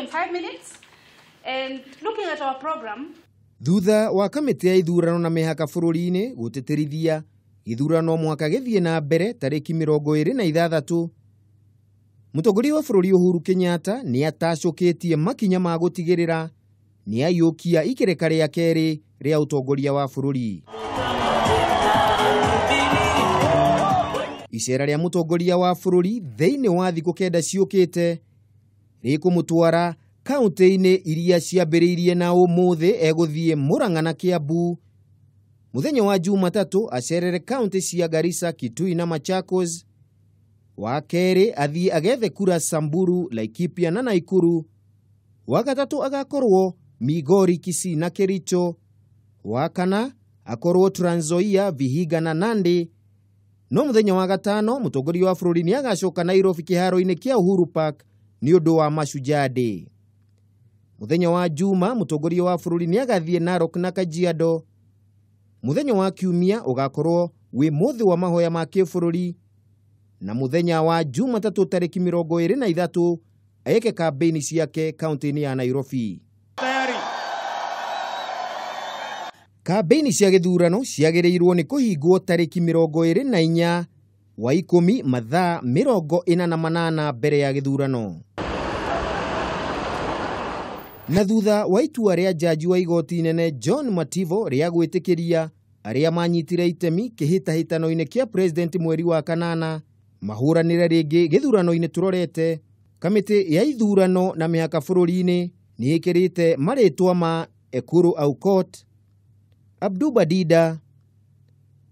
2.5 minutes. And looking at our program, thutha wa kamiti ya ithurano na mihaka bururi-ini guteterithia ithurano mwaka githie na mbere tariki 26, Mutongoria wa bururi Uhuru Kenyatta ni atacoketie makinya ma gutigirira ni ayukia ikereka ria keri ria utongoria wa bururi. Icera ria mutongoria wa bururi thiini wa thiku kenda ciukite rikumutwara kaunti-ini iria ciambiriirie na umuthi eguthie Murang'a na Kiambu. Muthenya wa Jumatatu acerere kaunti cia Garissa, Kitui na Machakos. Wa keri athii agethe kura Samburu, Laikipia na Naikuru. Wa gatatu agakorwo Migori, Kisii na Kericho. Wa kana akorwo Trans Nzoia, Vihiga na Nandi. No muthenya wa gatano mutongoria wa bururi ni agacoka Nairobi kiharo-ini kia Uhuru Park ni undu wa Mashujaa Day. Muthenya wa Juma mutongoria wa bururi ni agathie Narok na Kajiado. Muthenya wa Kiumia ugakorwo wi muthi wa mahoya ma kibururi. Na muthenya wa Jumatatu tariki 23 ayeke kambi-ini ciake kaunti-ini ya Nairobi. Kambi-ini cia githurano ciagiriirwo ni kuhingwo tariki 24 wa 10 mathaa 48 mbere ya githurano. Na thutha wa itua ria jaji wa igoti nene John Mativo ria gwitikiria aria manyitire itemi kihitahitano-ini kia president mweri wa kanana mahuranire ringi githurano-ini turorete, kamiti ya ithurano na mihaka bururi-ini ni ikirite maritwa ma Ekuru Aukot, Abdu Badida,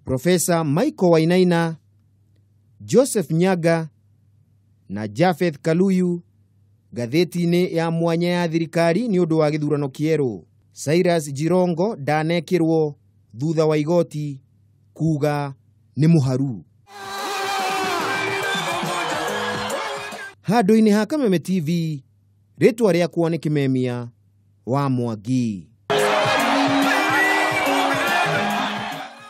Profesa Michael Wainaina, Joseph Nyaga na Jafeth Kaluyu gatheti-ini ya mwanya ya thirikari ni undu wa githurano kieru. Cyrus Jirongo ndanekirwo thutha wa igoti kuga ni muharu. Handu-ini ha Kameme TV, ritwa riakwa ni Kimemia wa Mwandiki.